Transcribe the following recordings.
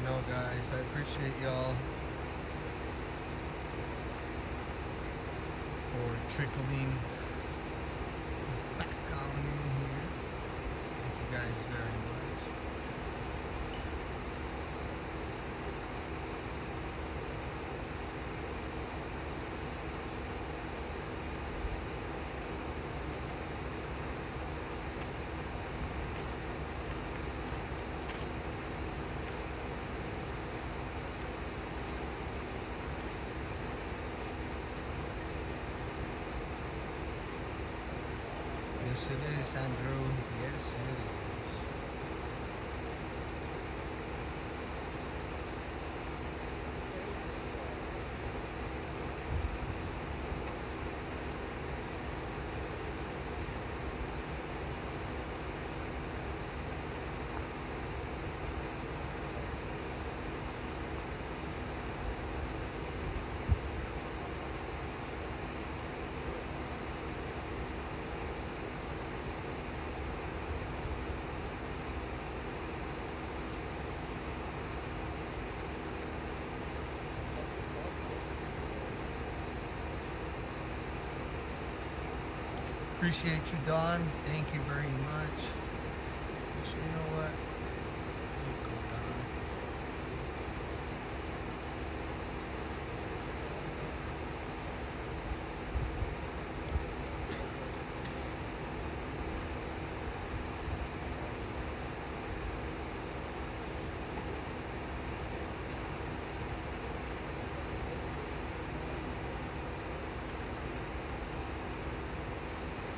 know, guys. I appreciate y'all for trickling back on in here. Thank you guys very much. Yes, it is, Andrew. Yes, it is. Appreciate you, Don. Thank you very much. So you know what? You go, Don.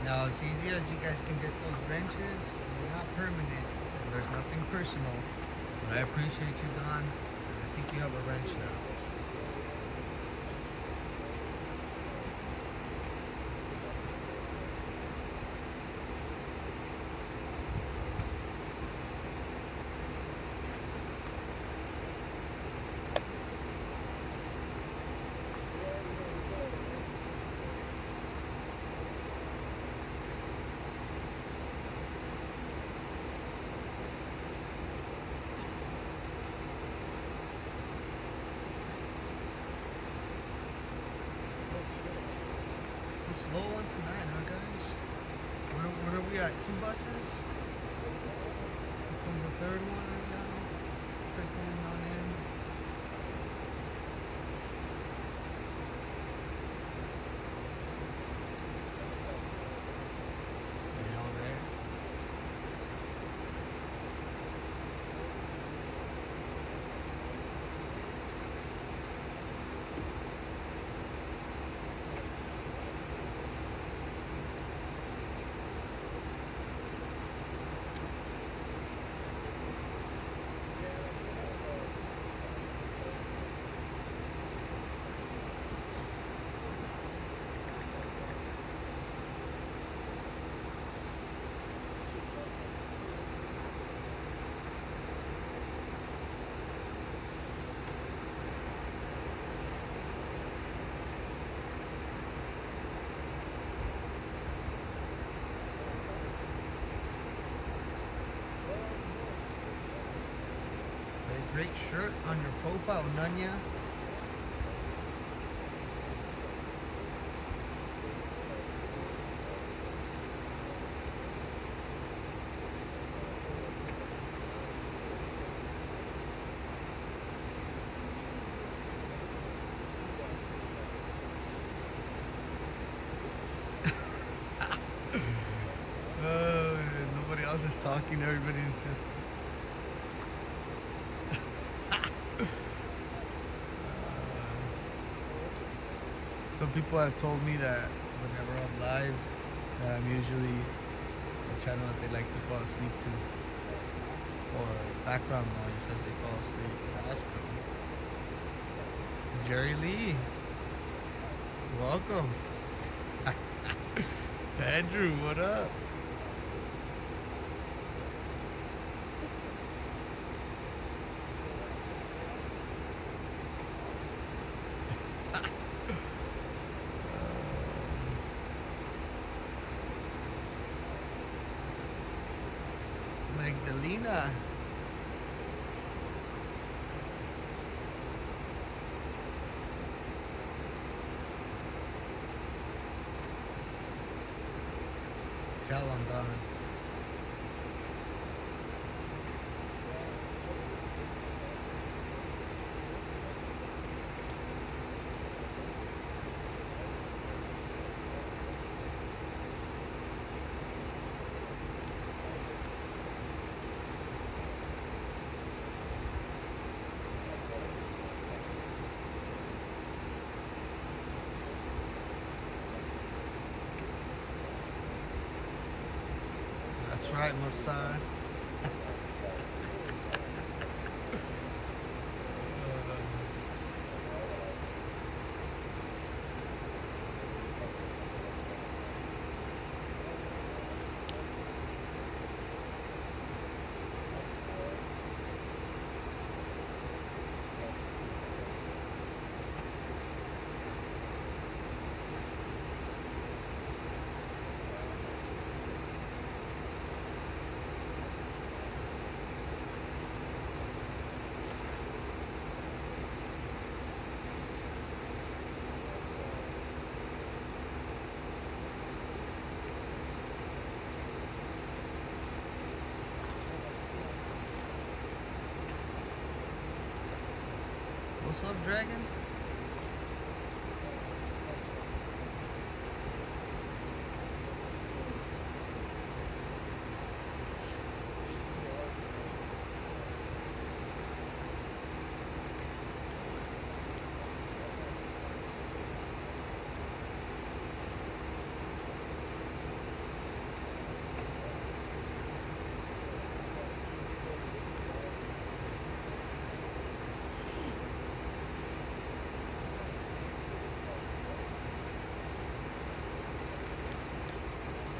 Now, as easy as you guys can get those wrenches, they're not permanent. And there's nothing personal. But I appreciate you, Don. And I think you have a wrench now. Slow one tonight, huh, guys? What are we at? 2 buses? Here comes the third one right now. Trickling on in. You know, there. Great shirt on your profile, Nunya. Nobody else is talking, everybody's just some people have told me that whenever I'm live, that I'm usually the channel that they like to fall asleep to, or background noise as they fall asleep. That's cool. Jerry Lee, welcome. Andrew, what up? Magdalena. right, my son. What's up, Dragon?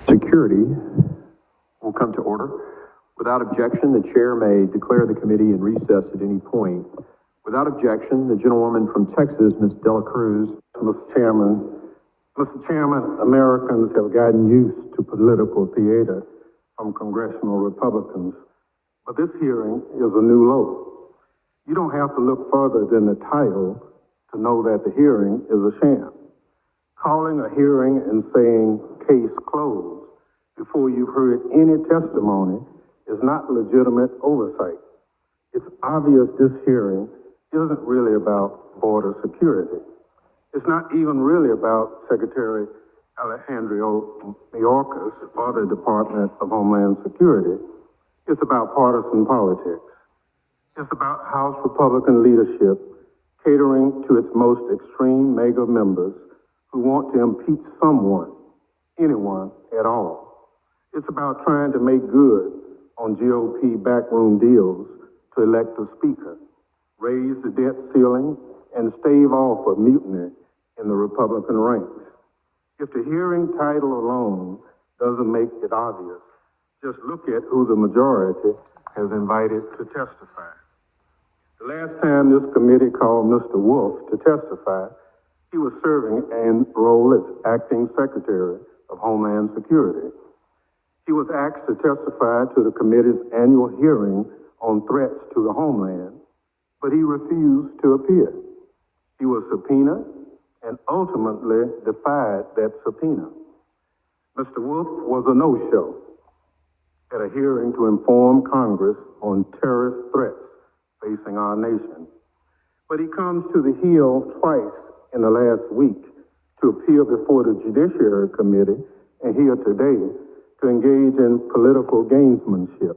Security will come to order. Without objection, the chair may declare the committee in recess at any point. Without objection, the gentlewoman from Texas, Ms. Dela Cruz. Mr. Chairman, Americans have gotten used to political theater from congressional Republicans, but this hearing is a new low. You don't have to look further than the title to know that the hearing is a sham. Calling a hearing and saying case closed before you've heard any testimony is not legitimate oversight. It's obvious this hearing isn't really about border security. It's not even really about Secretary Alejandro Mayorkas or the Department of Homeland Security. It's about partisan politics. It's about House Republican leadership catering to its most extreme mega members who want to impeach someone, anyone at all. It's about trying to make good on GOP backroom deals to elect a speaker, raise the debt ceiling, and stave off a mutiny in the Republican ranks. If the hearing title alone doesn't make it obvious, just look at who the majority has invited to testify. The last time this committee called Mr. Wolf to testify, he was serving a role as acting Secretary of Homeland Security. He was asked to testify to the committee's annual hearing on threats to the homeland, but he refused to appear. He was subpoenaed and ultimately defied that subpoena. Mr. Wolf was a no-show at a hearing to inform Congress on terrorist threats facing our nation. But he comes to the Hill twice in the last week to appear before the Judiciary Committee and here today to engage in political gamesmanship.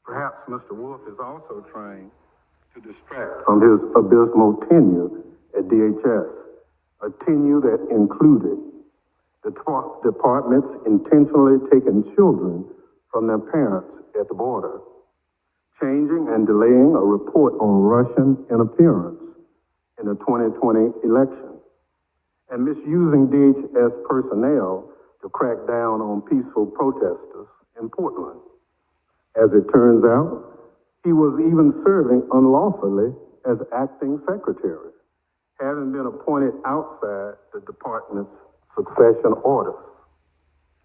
Perhaps Mr. Wolf is also trying to distract from his abysmal tenure at DHS, a tenure that included the department's intentionally taking children from their parents at the border, changing and delaying a report on Russian interference in the 2020 election, and misusing DHS personnel to crack down on peaceful protesters in Portland. As it turns out, he was even serving unlawfully as acting secretary, having been appointed outside the department's succession orders.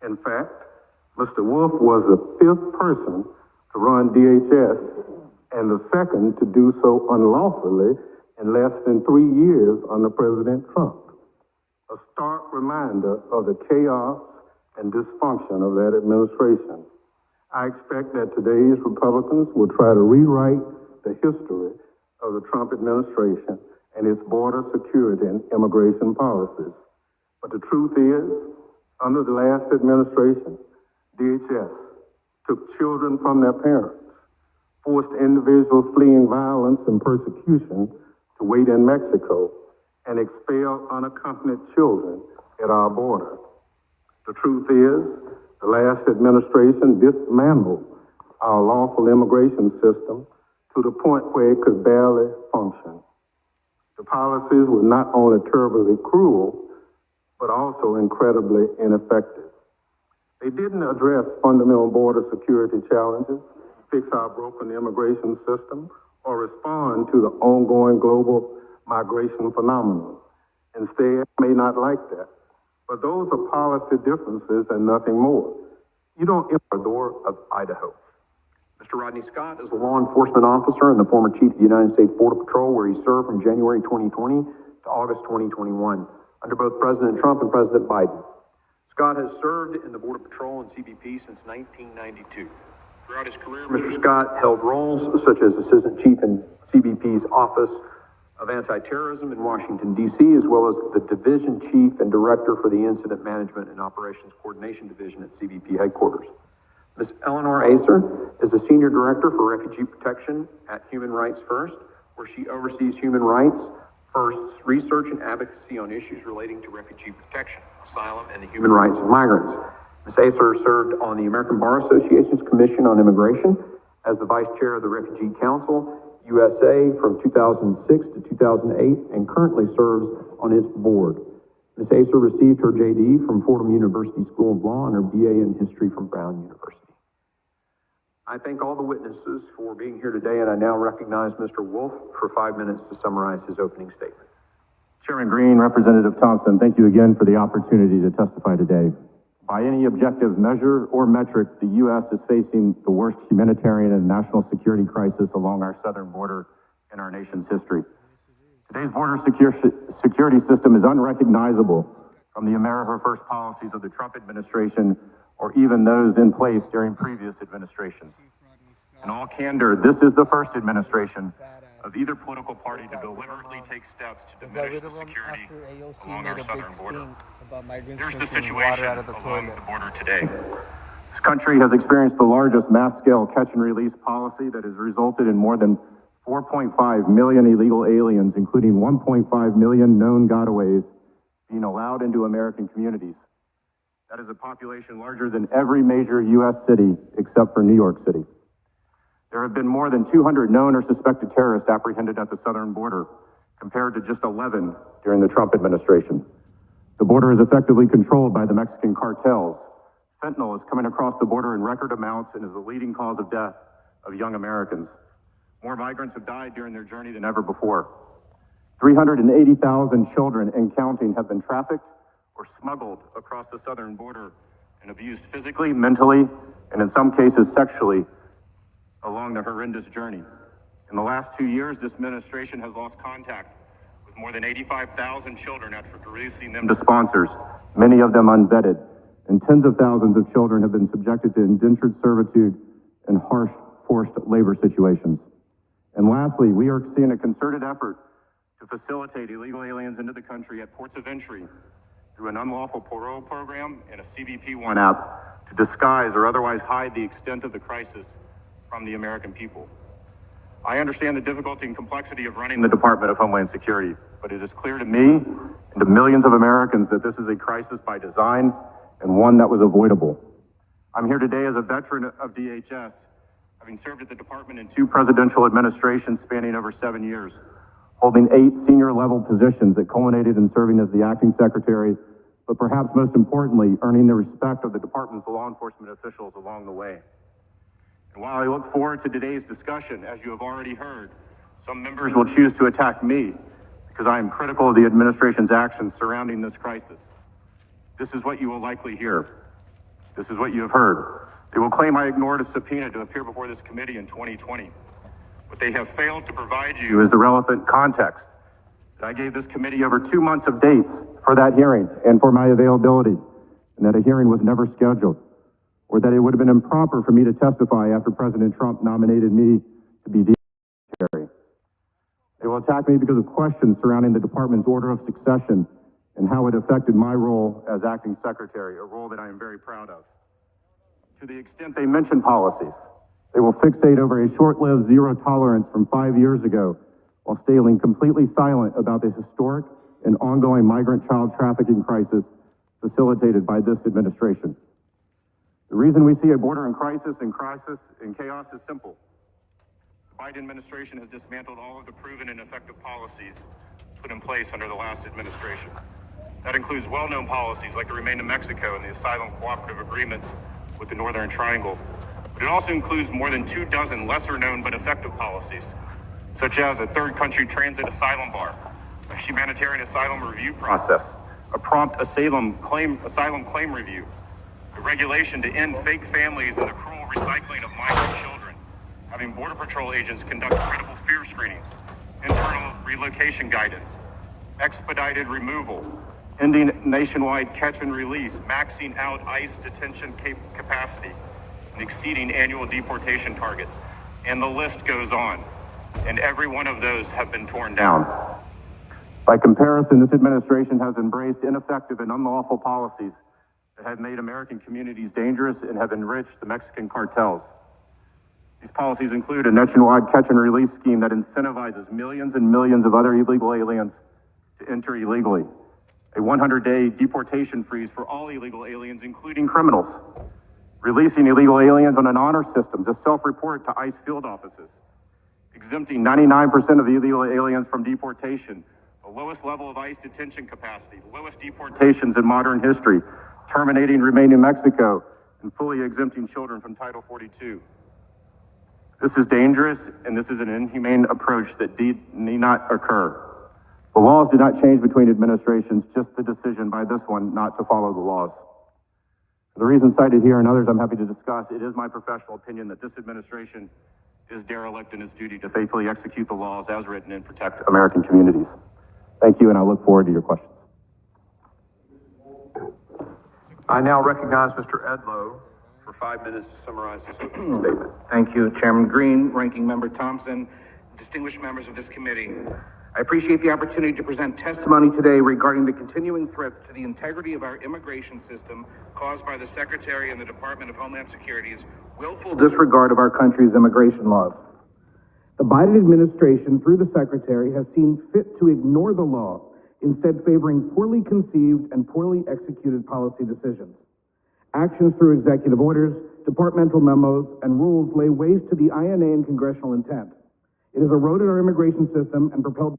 In fact, Mr. Wolf was the 5th person to run DHS and the 2nd to do so unlawfully in less than 3 years under President Trump. A stark reminder of the chaos and dysfunction of that administration. I expect that today's Republicans will try to rewrite the history of the Trump administration and its border security and immigration policies. But the truth is, under the last administration, DHS took children from their parents, forced individuals fleeing violence and persecution to wait in Mexico, and expelled unaccompanied children at our border. The truth is, The last administration dismantled our lawful immigration system to the point where it could barely function. The policies were not only terribly cruel, but also incredibly ineffective. They didn't address fundamental border security challenges, fix our broken immigration system, or respond to the ongoing global migration phenomenon. Instead, may not like that, but those are policy differences and nothing more. You don't enter the door of Idaho. Mr. Rodney Scott is a law enforcement officer and the former chief of the United States Border Patrol, where he served from January 2020 to August 2021 under both President Trump and President Biden. Scott has served in the Border Patrol and CBP since 1992. Throughout his career, Mr. Scott held roles such as Assistant Chief in CBP's Office of Anti-Terrorism in Washington, D.C., as well as the Division Chief and Director for the Incident Management and Operations Coordination Division at CBP headquarters. Ms. Eleanor Acer is the Senior Director for Refugee Protection at Human Rights First, where she oversees Human Rights First's research and advocacy on issues relating to refugee protection, asylum, and the human rights of migrants. Ms. Acer served on the American Bar Association's Commission on Immigration as the Vice Chair of the Refugee Council, USA, from 2006 to 2008, and currently serves on its board. Ms. Acer received her JD from Fordham University School of Law and her BA in History from Brown University. I thank all the witnesses for being here today, and I now recognize Mr. Wolf for 5 minutes to summarize his opening statement. Chairman Green, Representative Thompson, thank you again for the opportunity to testify today. By any objective measure or metric, the U.S. is facing the worst humanitarian and national security crisis along our southern border in our nation's history. Today's border security system is unrecognizable from the America First policies of the Trump administration or even those in place during previous administrations. In all candor, this is the first administration of either political party to deliberately take steps to diminish the security along our southern border. Here's the situation along the border today. This country has experienced the largest mass-scale catch-and-release policy that has resulted in more than 4.5 million illegal aliens, including 1.5 million known gotaways, being allowed into American communities. That is a population larger than every major U.S. city except for New York City. There have been more than 200 known or suspected terrorists apprehended at the southern border, compared to just 11 during the Trump administration. The border is effectively controlled by the Mexican cartels. Fentanyl is coming across the border in record amounts and is the leading cause of death of young Americans. More migrants have died during their journey than ever before. 380,000 children and counting have been trafficked or smuggled across the southern border and abused physically, mentally, and in some cases sexually along the horrendous journey. In the last 2 years, this administration has lost contact with more than 85,000 children after releasing them to sponsors, many of them unvetted, and tens of thousands of children have been subjected to indentured servitude and harsh forced labor situations. And lastly, we are seeing a concerted effort to facilitate illegal aliens into the country at ports of entry through an unlawful parole program and a CBP One app to disguise or otherwise hide the extent of the crisis from the American people. I understand the difficulty and complexity of running the Department of Homeland Security, but it is clear to me and to millions of Americans that this is a crisis by design and one that was avoidable. I'm here today as a veteran of DHS, having served at the department in 2 presidential administrations spanning over 7 years, holding 8 senior level positions that culminated in serving as the acting secretary, but perhaps most importantly, earning the respect of the department's law enforcement officials along the way. And while I look forward to today's discussion, as you have already heard, some members will choose to attack me because I am critical of the administration's actions surrounding this crisis. This is what you will likely hear. This is what you have heard. They will claim I ignored a subpoena to appear before this committee in 2020. What they have failed to provide you is the relevant context. That I gave this committee over 2 months of dates for that hearing and for my availability, and that a hearing was never scheduled, or that it would have been improper for me to testify after President Trump nominated me to be DHS secretary. They will attack me because of questions surrounding the department's order of succession and how it affected my role as acting secretary, a role that I am very proud of. To the extent they mention policies, they will fixate over a short-lived zero tolerance from 5 years ago while staying completely silent about the historic and ongoing migrant child trafficking crisis facilitated by this administration. The reason we see a border in crisis and chaos is simple. The Biden administration has dismantled all of the proven and effective policies put in place under the last administration. That includes well-known policies like the Remain in Mexico and the asylum cooperative agreements with the Northern Triangle. But it also includes more than 24 lesser-known but effective policies, such as a third country transit asylum bar, a humanitarian asylum review process, a prompt asylum claim review, the regulation to end fake families and the cruel recycling of migrant children, having Border Patrol agents conduct credible fear screenings, internal relocation guidance, expedited removal, ending nationwide catch and release, maxing out ICE detention capacity, and exceeding annual deportation targets. And the list goes on. And every one of those have been torn down. By comparison, this administration has embraced ineffective and unlawful policies that have made American communities dangerous and have enriched the Mexican cartels. These policies include a nationwide catch and release scheme that incentivizes millions and millions of other illegal aliens to enter illegally, a 100-day deportation freeze for all illegal aliens, including criminals, releasing illegal aliens on an honor system to self-report to ICE field offices, exempting 99% of illegal aliens from deportation, the lowest level of ICE detention capacity, the lowest deportations in modern history, terminating Remain in Mexico, and fully exempting children from Title 42. This is dangerous, and this is an inhumane approach that need not occur. The laws did not change between administrations, just the decision by this one not to follow the laws. For the reasons cited here and others I'm happy to discuss, it is my professional opinion that this administration is derelict in its duty to faithfully execute the laws as written and protect American communities. Thank you, and I look forward to your questions. I now recognize Mr. Edlow for 5 minutes to summarize his statement. Thank you, Chairman Green, Ranking Member Thompson, distinguished members of this committee. I appreciate the opportunity to present testimony today regarding the continuing threats to the integrity of our immigration system caused by the Secretary and the Department of Homeland Security's willful disregard of our country's immigration laws. The Biden administration, through the Secretary, has seen fit to ignore the law, instead favoring poorly conceived and poorly executed policy decisions. Actions through executive orders, departmental memos, and rules lay waste to the INA and congressional intent. It has eroded our immigration system and propelled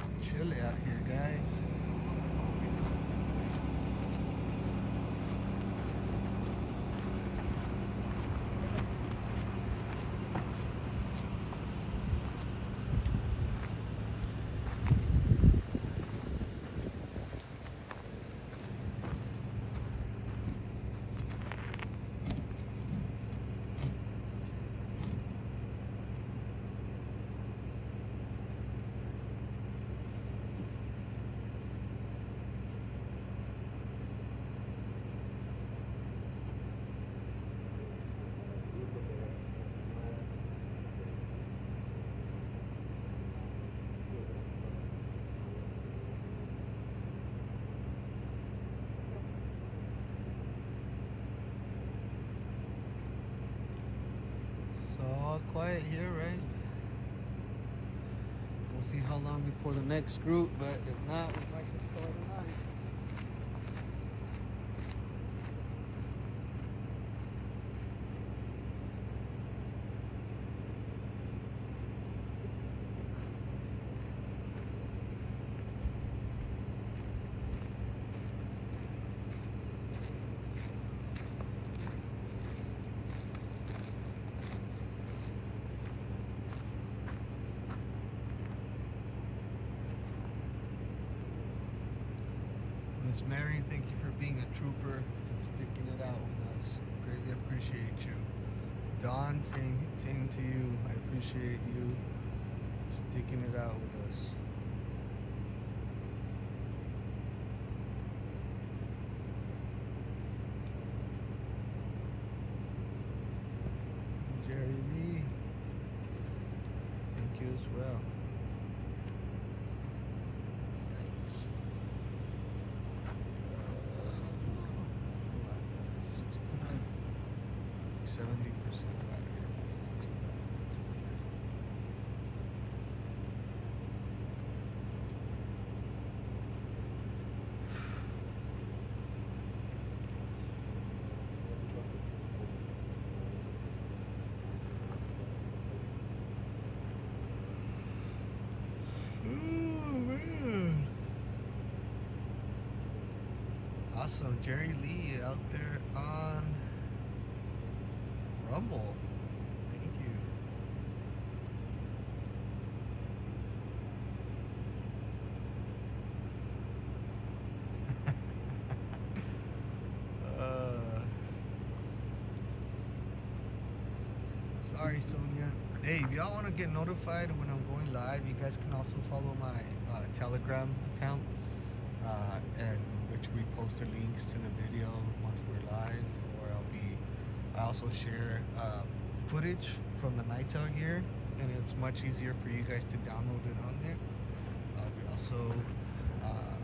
It's chilly out here, guys. All quiet here, right? We'll see how long before the next group, but if not, we might just call it a night. Miss Mary, thank you for being a trooper and sticking it out with us. Greatly appreciate you. Don, same to you. I appreciate you sticking it out with us. well. Yikes. 69, 70% battery. Not too bad, not too bad. Oh man. Awesome. Jerry Lee out there on Rumble. Thank you. Sorry, Sonia. Hey, if y'all want to get notified when I'm going live, you guys can also follow my Telegram account, and which we post the links to the video once we're live. Or I also share footage from the nights out here, and it's much easier for you guys to download it on there. We also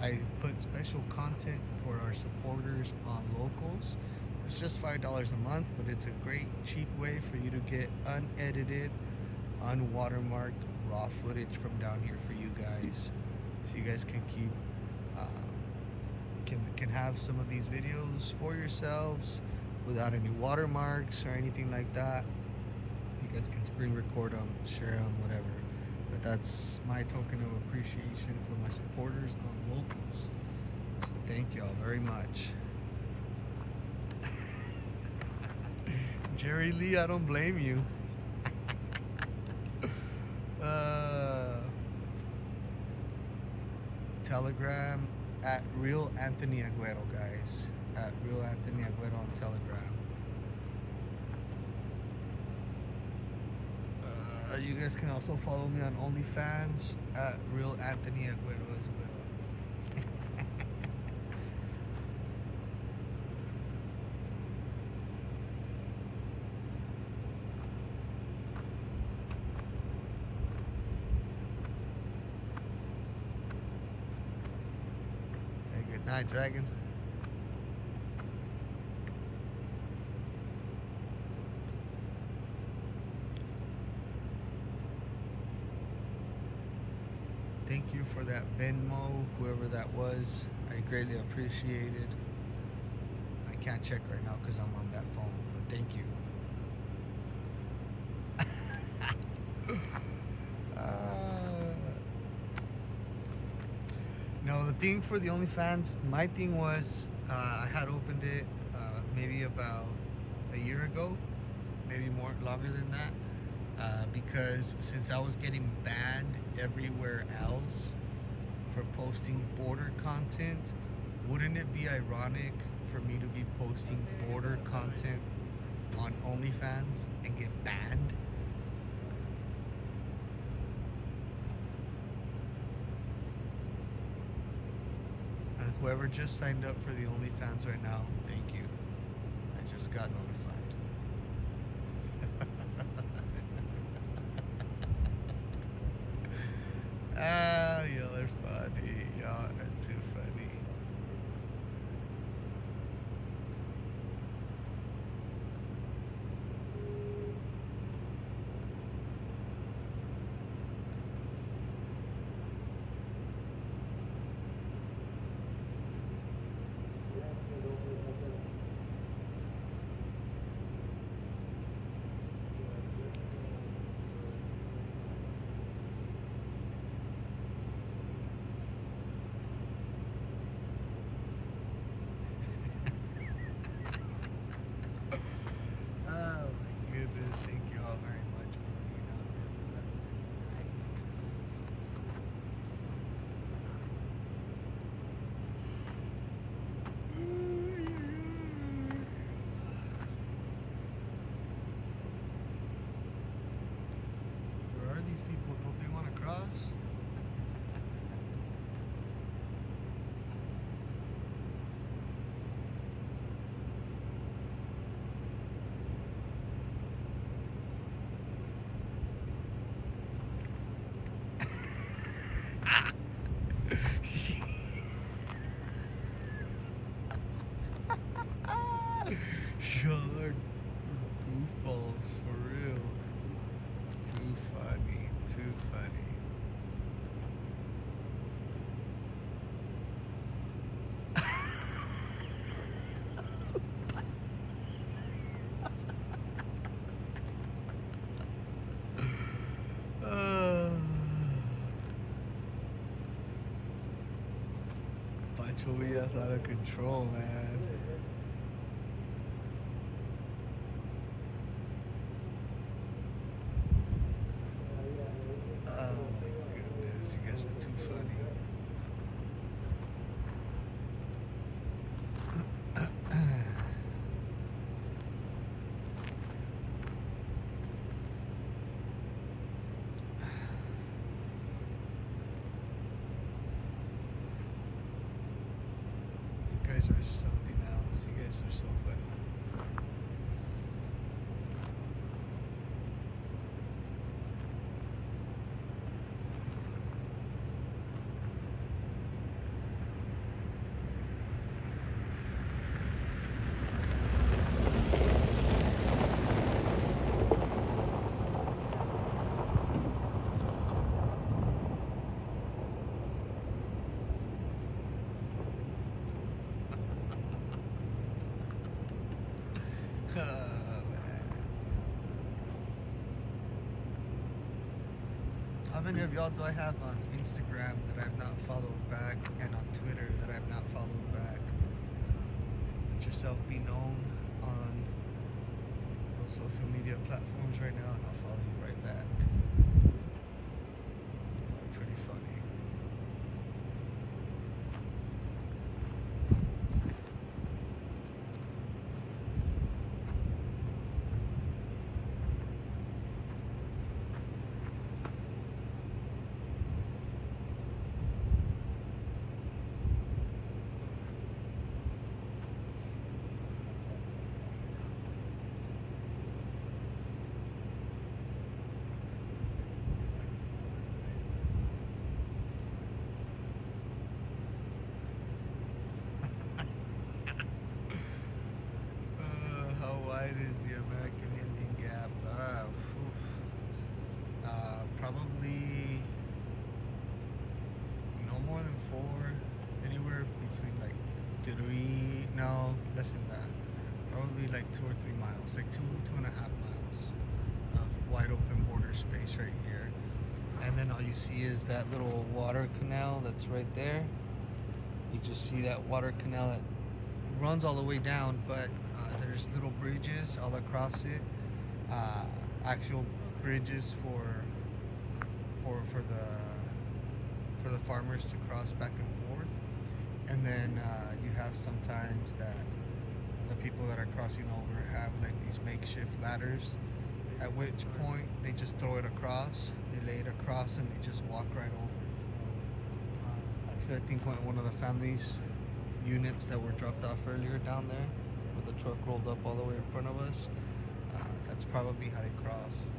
I put special content for our supporters on locals. It's just $5 a month, but it's a great cheap way for you to get unedited, unwatermarked raw footage from down here for you guys, so you guys can keep can have some of these videos for yourselves without any watermarks or anything like that. You guys can screen record them, share them, whatever. But that's my token of appreciation for my supporters on locals. So thank y'all very much. Jerry Lee, I don't blame you. Telegram at Real Anthony Aguero, guys. At Real Anthony Aguero on Telegram. You guys can also follow me on OnlyFans at Real Anthony Aguero as well. Good night, Dragon. Thank you for that Venmo, whoever that was. I greatly appreciate it. I can't check right now because I'm on that phone, but thank you. No, the thing for the OnlyFans, my thing was I had opened it maybe about a year ago, maybe longer than that, because since I was getting banned everywhere else for posting border content, wouldn't it be ironic for me to be posting border content on OnlyFans and get banned? Whoever just signed up for the OnlyFans right now, thank you. I just got notified. Y'all are funny. Y'all are too funny. Y'all are goofballs for real. Too funny. Too funny. Pancho Villa's out of control, man. Oh my goodness, you guys are too funny. You guys are something else. You guys are so funny. Oh, man. How many of y'all do I have on Instagram that I've not followed back, and on Twitter that I've not followed back? Let yourself be known on those social media platforms right now, and I'll follow you right back. Pretty funny. How wide is the American Indian Gap? Probably no more than 4. Anywhere between like 3, no, less than that. Probably like 2 or 3 miles, like 2.5 miles of wide open border space right here. And then all you see is that little water canal that's right there. You just see that water canal that runs all the way down, but there's little bridges all across it, actual bridges for the farmers to cross back and forth. And then you have sometimes that the people that are crossing over have like these makeshift ladders, at which point they just throw it across, they lay it across, and they just walk right over it. Actually, I think one of the families units that were dropped off earlier down there, with the truck rolled up all the way in front of us, that's probably how they crossed.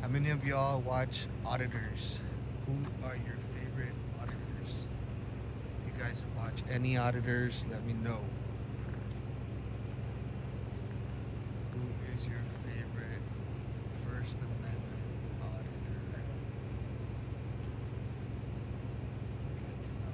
How many of y'all watch Auditors? Who are your favorite auditors? You guys watch any Auditors? Let me know. Who is your favorite First Amendment auditor? Good to know.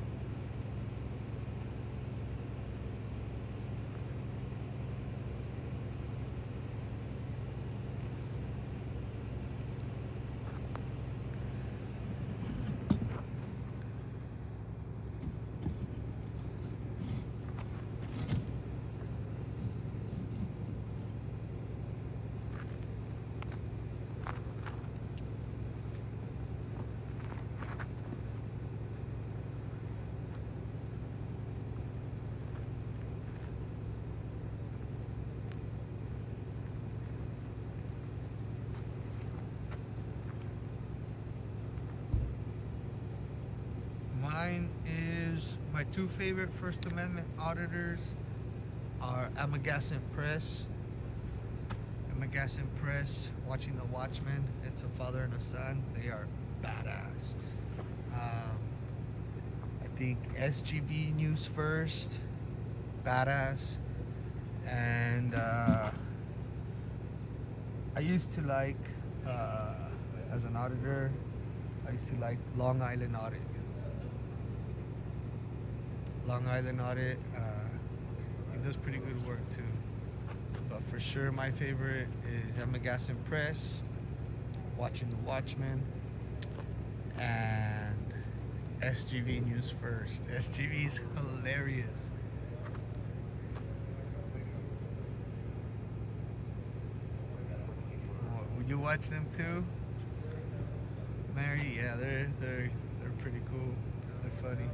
Mine is, my 2 favorite First Amendment auditors are Amagas and Press. Amagas and Press, watching The Watchmen. It's a father and a son. They are badass. I think SGV News First, badass. And I used to like, as an auditor, I used to like Long Island Audit. Long Island Audit, he does pretty good work too. But for sure, my favorite is Amigas Press, Watching the Watchmen, and SGV News First. SGV is hilarious. Would you watch them too, Mary? Yeah, they're pretty cool. They're funny.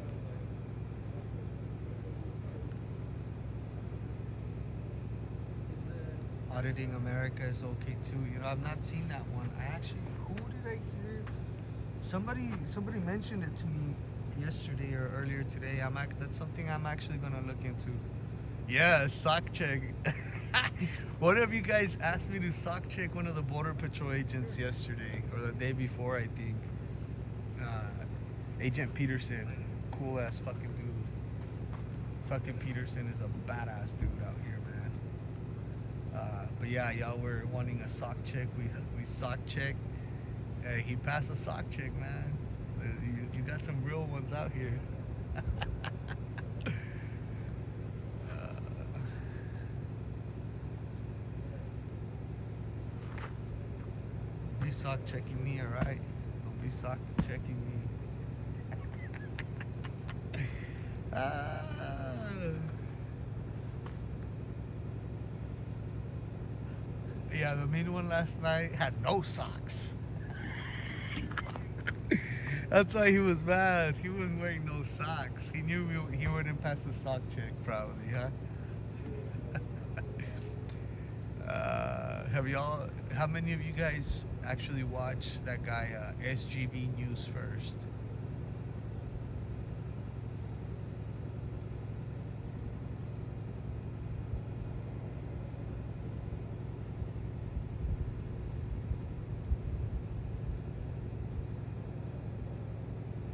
Auditing America is okay too. You know, I've not seen that one. I actually, who did I hear? Somebody mentioned it to me yesterday or earlier today. That's something I'm actually gonna look into. Yeah, sock check. One of you guys asked me to sock check one of the Border Patrol agents yesterday or the day before, I think. Agent Peterson, cool ass fucking dude. Fucking Peterson is a badass dude out here, man. But yeah, y'all were wanting a sock check. We sock checked. He passed a sock check, man. You got some real ones out here. Be sock checking me, alright? Don't be sock checking me. Yeah, the mean one last night had no socks. That's why he was mad. He wasn't wearing no socks. He knew he wouldn't pass the sock check, probably, huh? How many of you guys actually watch that guy, SGV News First?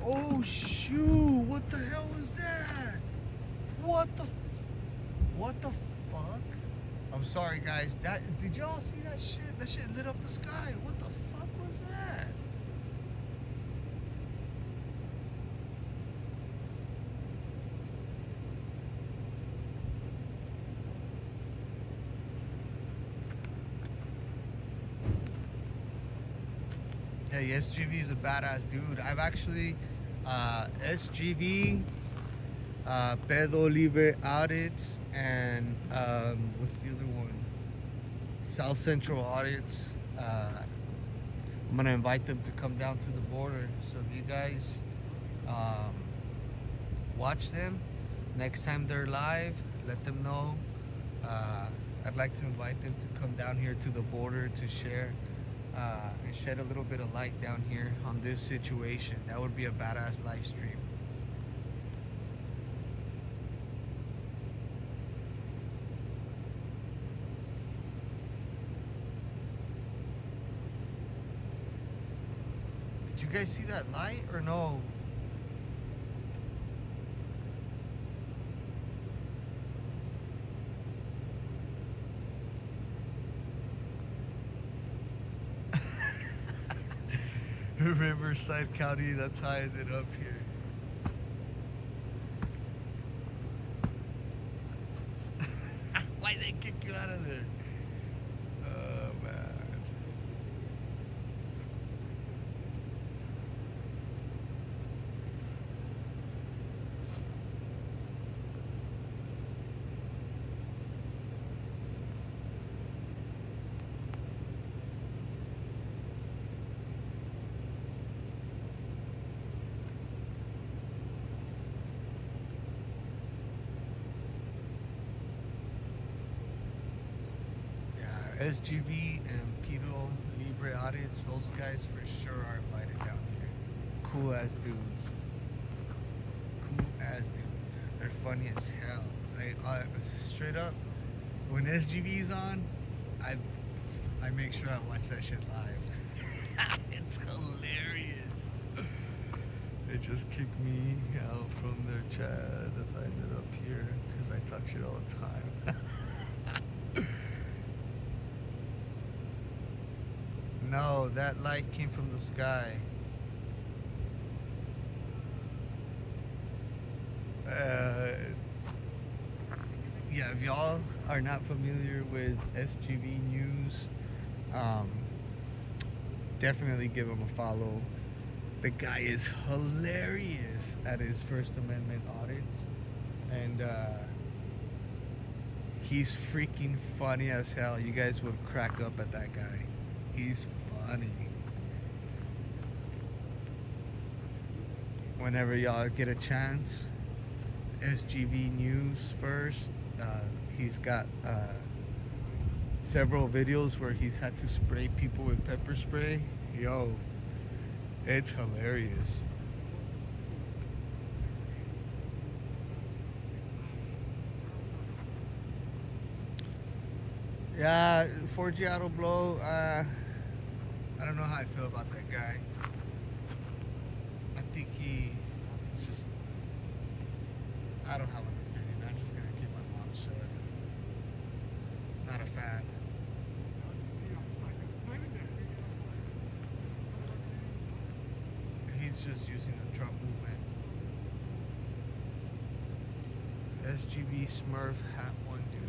Oh shoot, what the hell was that? What the fuck? I'm sorry guys, did y'all see that shit? That shit lit up the sky. What the fuck was that? Hey, SGV is a badass dude. I've actually SGV, Pedo Libre Audits, and what's the other one? South Central Audits. I'm gonna invite them to come down to the border. So if you guys watch them, next time they're live, let them know. I'd like to invite them to come down here to the border to share and shed a little bit of light down here on this situation. That would be a badass live stream. Did you guys see that light or no? Riverside County, that's how I ended up here. Why'd they kick you out of there? Oh man. SGV and Pedo Libre Audits, those guys for sure are invited down here. Cool ass dudes. Cool ass dudes. They're funny as hell. Straight up, when SGV's on, I make sure I watch that shit live. It's hilarious. just kicked me out from their chat. That's why I ended up here, because I talk shit all the time. No, that light came from the sky. Yeah, if y'all are not familiar with SGV News, definitely give him a follow. The guy is hilarious at his First Amendment audits, and he's freaking funny as hell. You guys would crack up at that guy. He's funny. Whenever y'all get a chance, SGV News first. He's got several videos where he's had to spray people with pepper spray. Yo, it's hilarious. Yeah, 4G Auto Blow, I don't know how I feel about that guy. I think it's just, I don't have an opinion. I'm just gonna keep my mouth shut. Not a fan. He's just using the Trump movement. SGV Smurf hat one dude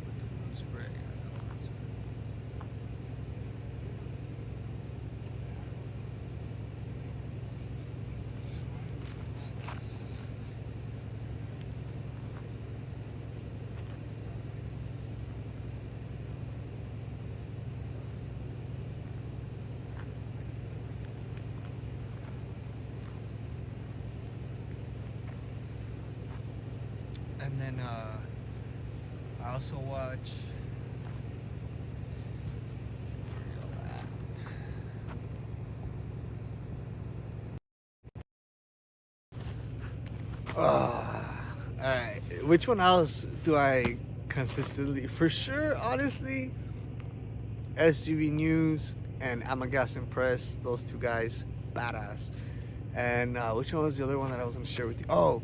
with the blue spray. I know that's funny. And then I also watch alright, which one else do I consistently, for sure, honestly, SGV News and Amagas and Press, those two guys, badass. And which one was the other one that I was gonna share with you? Oh,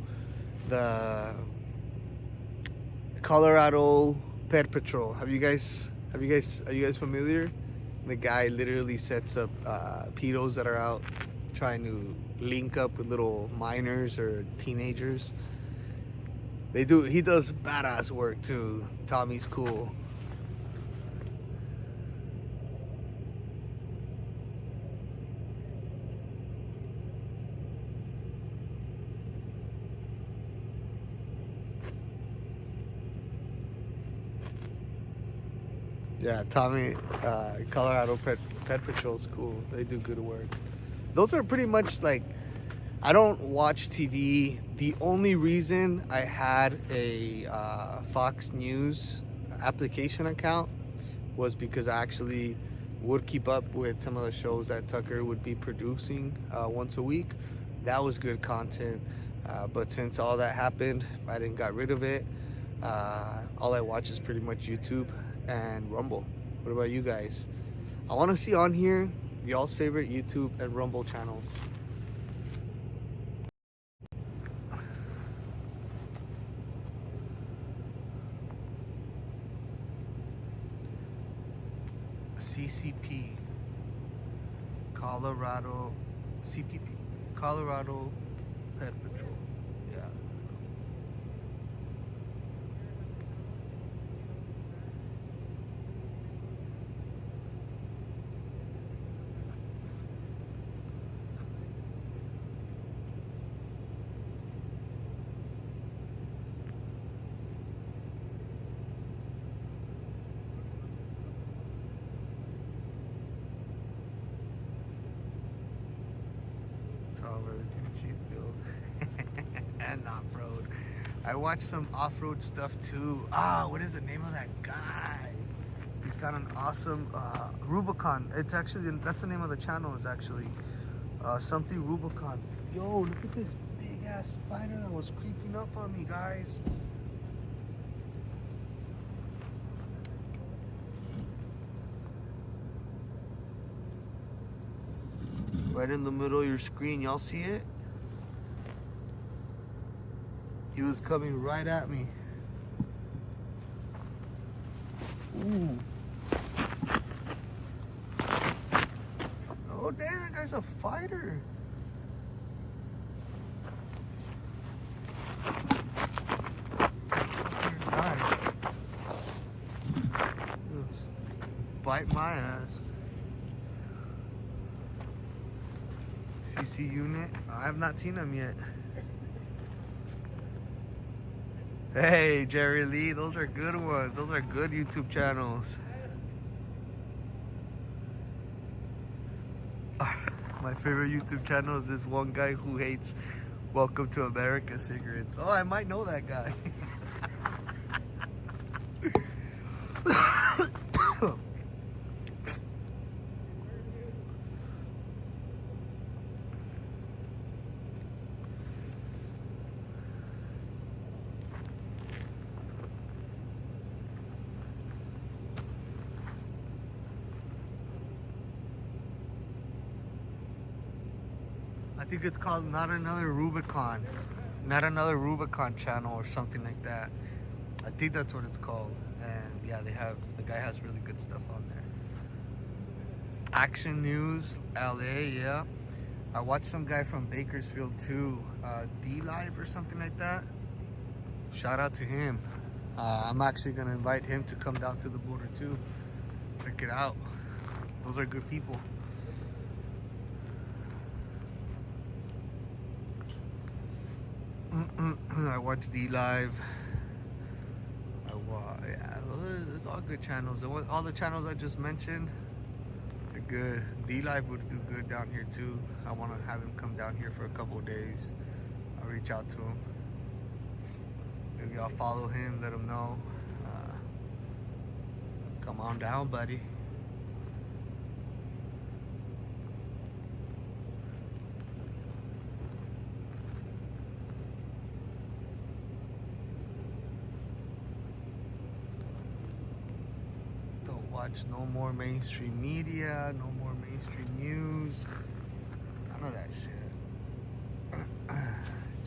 the Colorado Pet Patrol. Are you guys familiar? The guy literally sets up pedos that are out trying to link up with little minors or teenagers. He does badass work too. Tommy's cool. Yeah, Tommy, Colorado Pet Patrol's cool. They do good work. Those are pretty much like, I don't watch TV. The only reason I had a Fox News application account was because I actually would keep up with some of the shows that Tucker would be producing once a week. That was good content. But since all that happened, I didn't got rid of it. All I watch is pretty much YouTube and Rumble. What about you guys? I want to see on here y'all's favorite YouTube and Rumble channels. CCP, Colorado, CPP, Colorado Pet Patrol. Yeah. Everything cheap build and off-road. I watch some off-road stuff too. What is the name of that guy? He's got an awesome Rubicon. It's actually, that's the name of the channel, is actually something Rubicon. Yo, look at this big ass spider that was creeping up on me, guys. Right in the middle of your screen, y'all see it? He was coming right at me. Ooh. Oh, damn, that guy's a fighter. Nice. Just bite my ass. CC unit. I have not seen him yet. Hey, Jerry Lee, those are good ones. Those are good YouTube channels. My favorite YouTube channel is this one guy who hates Welcome to America cigarettes. Oh, I might know that guy. I think it's called Not Another Rubicon. Not Another Rubicon channel or something like that. I think that's what it's called. And yeah, the guy has really good stuff on there. Action News, LA, yeah. I watched some guy from Bakersfield too, D Live or something like that. Shout out to him. I'm actually gonna invite him to come down to the border too. Check it out. Those are good people. I watch D Live. Yeah, it's all good channels. All the channels I just mentioned, they're good. D Live would do good down here too. I want to have him come down here for a couple of days. I'll reach out to him. Maybe I'll follow him, let him know. Come on down, buddy. Watch no more mainstream media, no more mainstream news, none of that shit.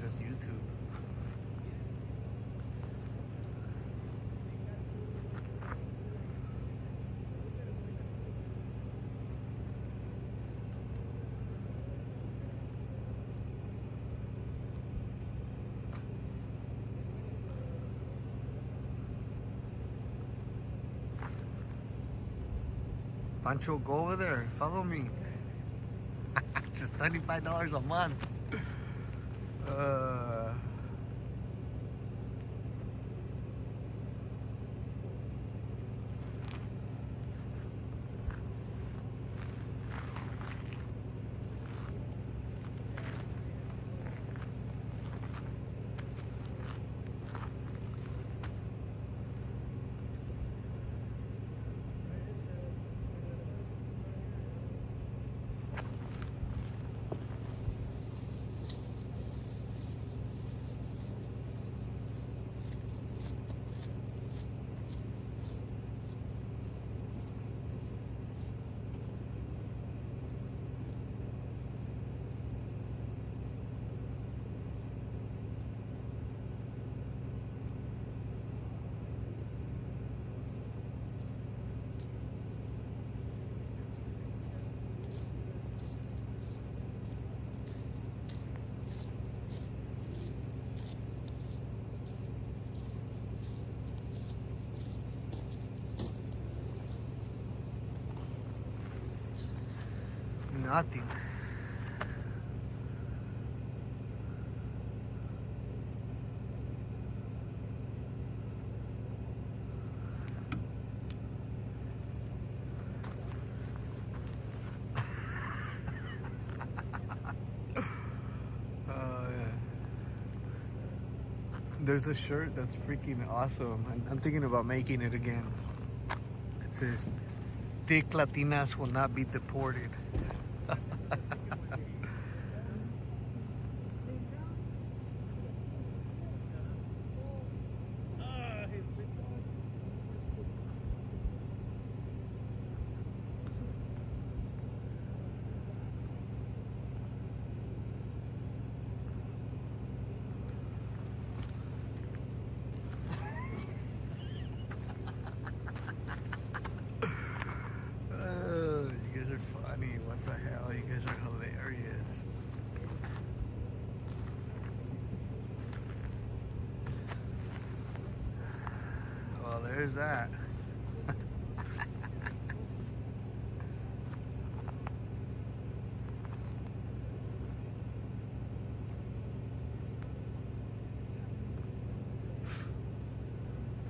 Just YouTube. Pancho, go over there. Follow me. Just $25 a month. Nothing. Yeah. There's a shirt that's freaking awesome. I'm thinking about making it again. It says, "Thick Latinas will not be deported." is that?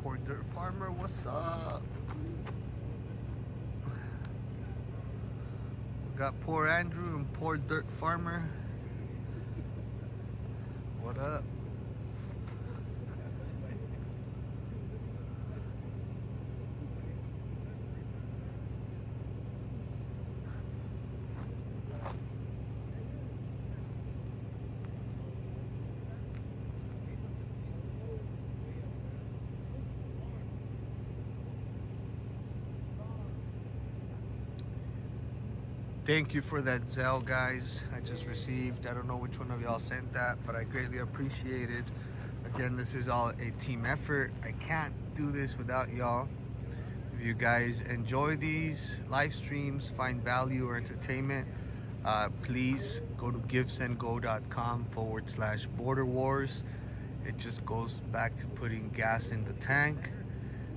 Poor Dirt Farmer, what's up? We got Poor Andrew and Poor Dirt Farmer. What up? Thank you for that Zelle, guys. I just received. I don't know which one of y'all sent that, but I greatly appreciate it. Again, this is all a team effort. I can't do this without y'all. If you guys enjoy these live streams, find value or entertainment, please go to givesendgo.com/border wars. It just goes back to putting gas in the tank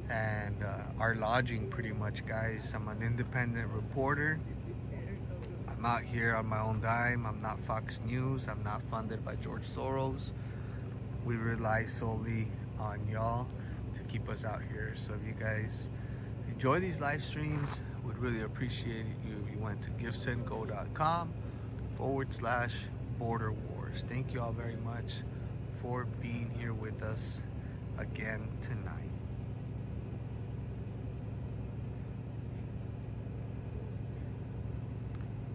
and our lodging, pretty much, guys. I'm an independent reporter. I'm out here on my own dime. I'm not Fox News. I'm not funded by George Soros. We rely solely on y'all to keep us out here. So if you guys enjoy these live streams, would really appreciate it if you went to givesendgo.com/border wars. Thank you all very much for being here with us again tonight.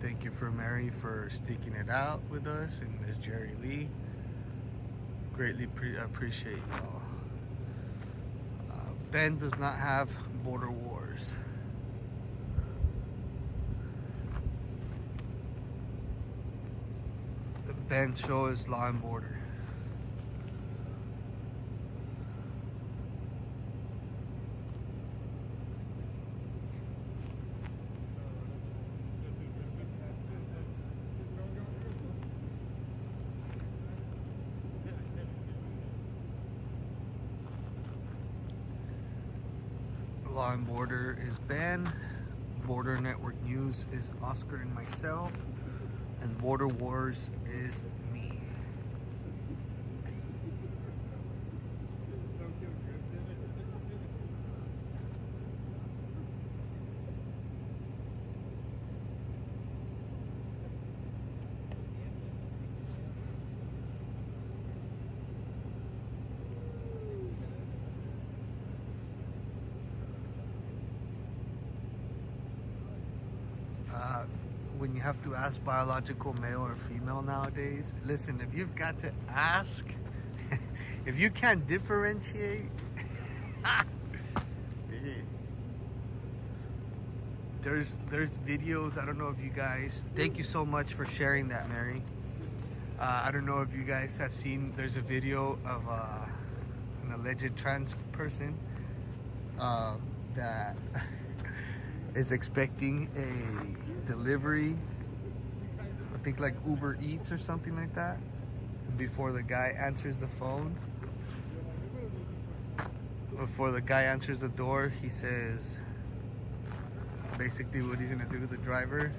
Thank you for Mary for sticking it out with us, and Miss Jerry Lee. Greatly appreciate y'all. Ben does not have border wars. The Ben show is Law and Border. Law and Border is Ben. Border Network News is Oscar and myself. And Border Wars is me. When you have to ask biological male or female nowadays, listen, if you've got to ask, if you can't differentiate, there's videos. I don't know if you guys, thank you so much for sharing that, Mary. I don't know if you guys have seen, there's a video of an alleged trans person that is expecting a delivery, I think like Uber Eats or something like that. Before the guy answers the phone, before the guy answers the door, he says basically what he's gonna do to the driver.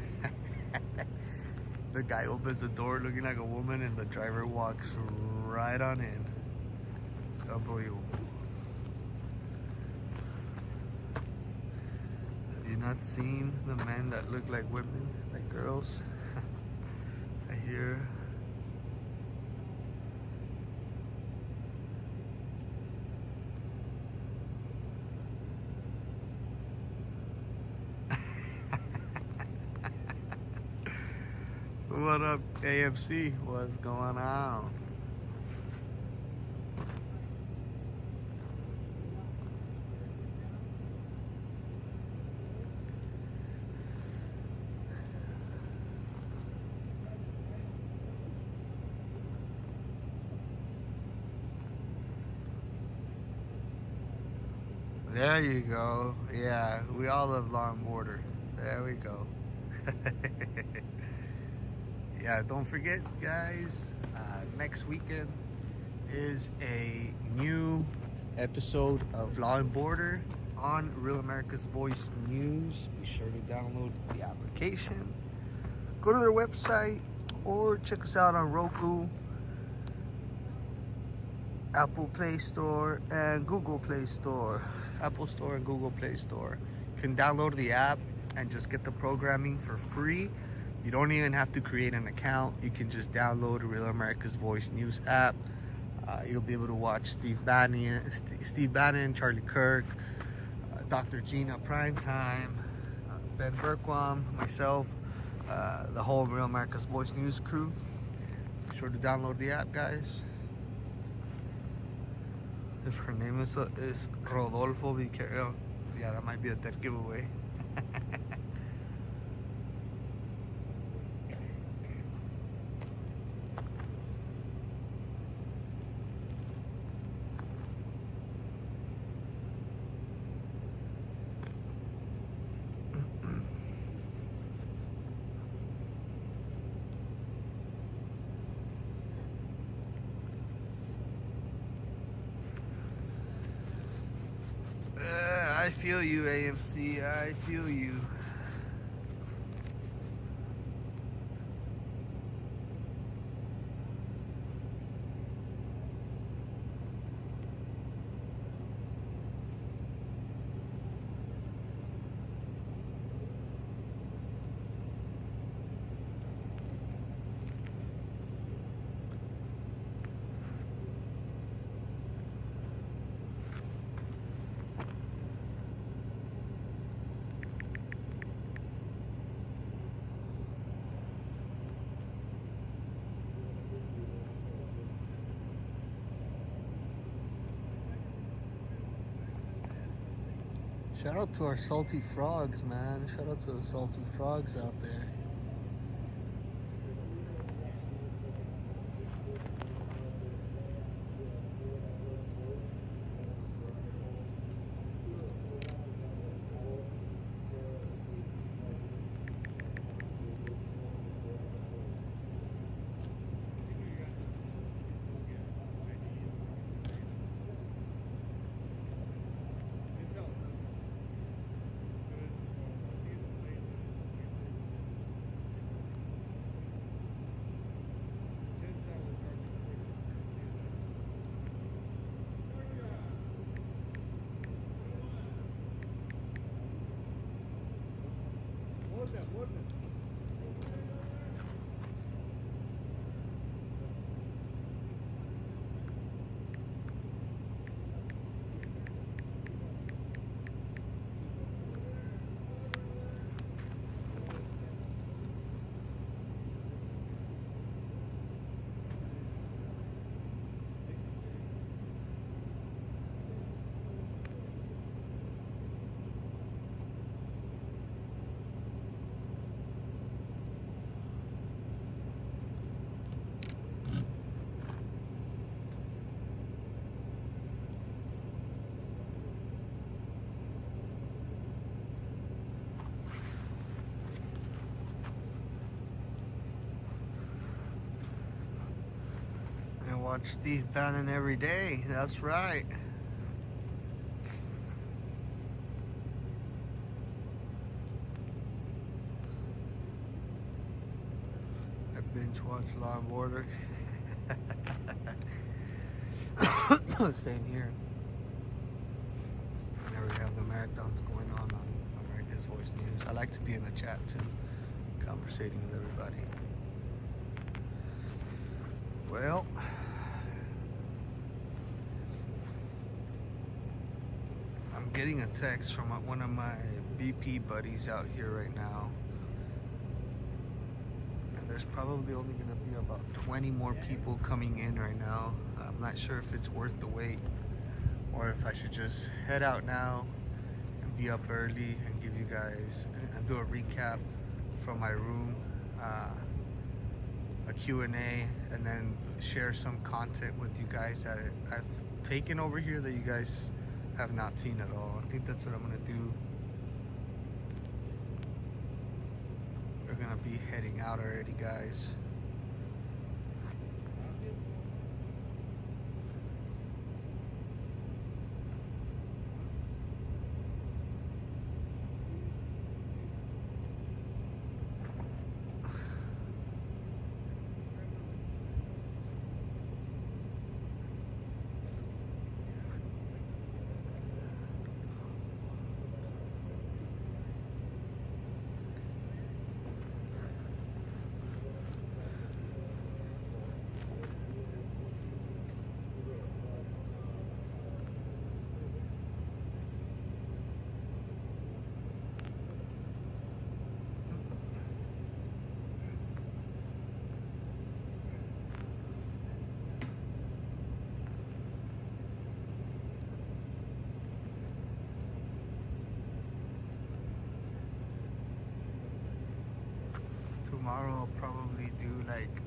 The guy opens the door looking like a woman and the driver walks right on in. It's unbelievable. Have you not seen the men that look like women, like girls? I hear. What up, AMC? What's going on? There you go. Yeah, we all love Law and Border. There we go. Yeah, don't forget, guys, next weekend is a new episode of Law and Border on Real America's Voice News. Be sure to download the application, go to their website, or check us out on Roku, Apple Play Store, and Google Play Store. Apple Store and Google Play Store. You can download the app and just get the programming for free. You don't even have to create an account. You can just download the Real America's Voice News app. You'll be able to watch Steve Bannon, Charlie Kirk, Dr. Gina Primetime, Ben Berkwam, myself, the whole Real America's Voice News crew. Be sure to download the app, guys. If her name is Rodolfo, be careful. Yeah, that might be a dead giveaway. I feel you, AMC. I feel you. Shout out to our salty frogs, man. Shout out to the salty frogs out there. Watch Steve Bannon every day. That's right. I binge watch Law and Border. Same here. Whenever we have the marathons going on America's Voice News. I like to be in the chat too, conversating with everybody. Well, I'm getting a text from one of my BP buddies out here right now. And there's probably only going to be about 20 more people coming in right now. I'm not sure if it's worth the wait or if I should just head out now and be up early and give you guys and do a recap from my room, a Q&A, and then share some content with you guys that I've taken over here that you guys have not seen at all. I think that's what I'm gonna do. We're gonna be heading out already, guys. tomorrow I'll probably do like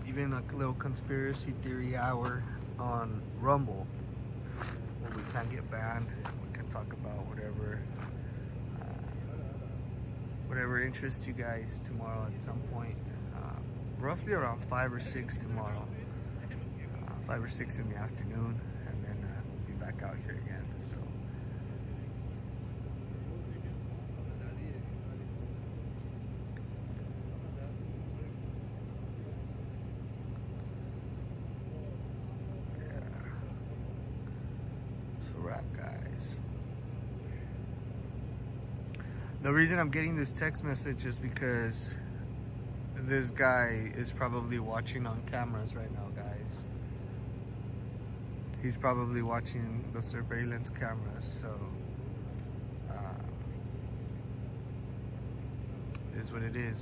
even a little conspiracy theory hour on Rumble, where we can't get banned. We can talk about whatever interests you guys tomorrow at some point. Roughly around 5 or 6 tomorrow. 5 or 6 in the afternoon, and then we'll be back out here again. So. Wrap, guys. The reason I'm getting this text message is because this guy is probably watching on cameras right now, guys. He's probably watching the surveillance cameras, so it is what it is.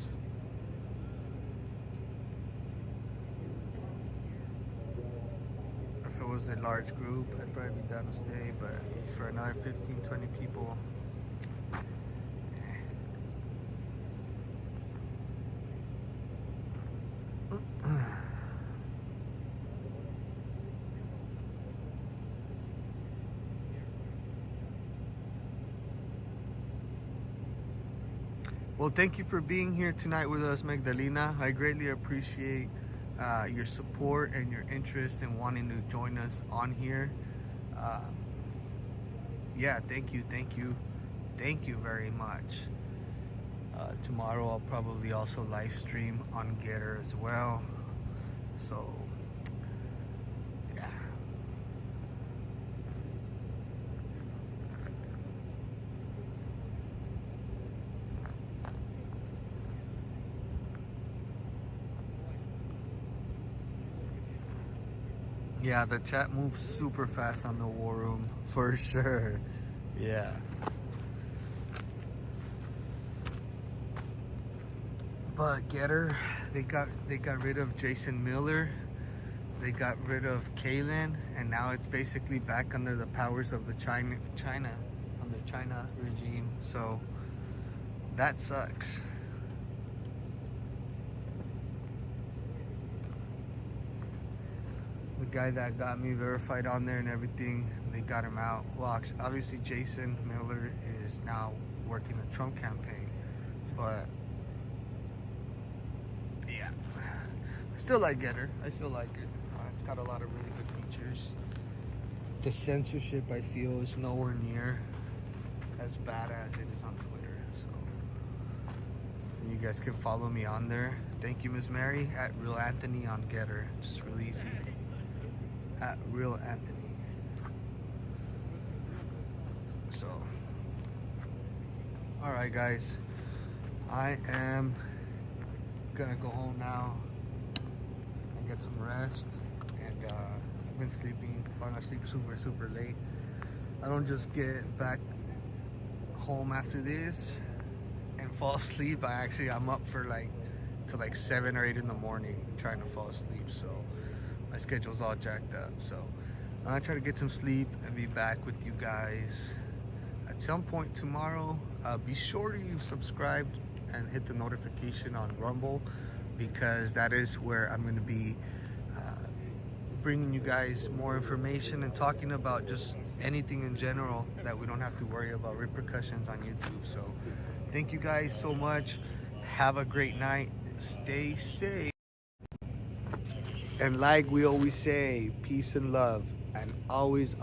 If it was a large group, I'd probably be down to stay, but for another 15, 20 people, well, thank you for being here tonight with us, Magdalena. I greatly appreciate your support and your interest in wanting to join us on here. Yeah, thank you very much. Tomorrow I'll probably also live stream on Getter as well, so yeah. Yeah, the chat moves super fast on the War Room, for sure. Yeah. But Getter, they got rid of Jason Miller, they got rid of Kalen, and now it's basically back under the powers of the China regime. So that sucks. The guy that got me verified on there and everything, they got him out. Well, obviously Jason Miller is now working the Trump campaign, but yeah, I still like Getter. I still like it. It's got a lot of really good features. The censorship, I feel, is nowhere near as bad as it is on Twitter. So you guys can follow me on there. Thank you, Ms. Mary, at Real Anthony on Getter. Just really easy. At Real Anthony. So, alright guys, I am gonna go home now and get some rest, and I've been falling asleep super late. I don't just get back home after this and fall asleep. I'm up for till 7 or 8 in the morning trying to fall asleep, so my schedule's all jacked up. So I'm gonna try to get some sleep and be back with you guys at some point tomorrow. Be sure you've subscribed and hit the notification on Rumble, because that is where I'm gonna be bringing you guys more information and talking about just anything in general, that we don't have to worry about repercussions on YouTube. So thank you guys so much. Have a great night. Stay safe. And like we always say, peace and love, and always,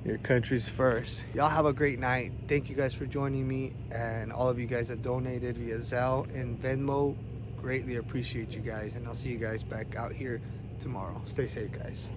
your country's first. Y'all have a great night. Thank you guys for joining me, and all of you guys that donated via Zelle and Venmo. Greatly appreciate you guys, and I'll see you guys back out here tomorrow. Stay safe, guys.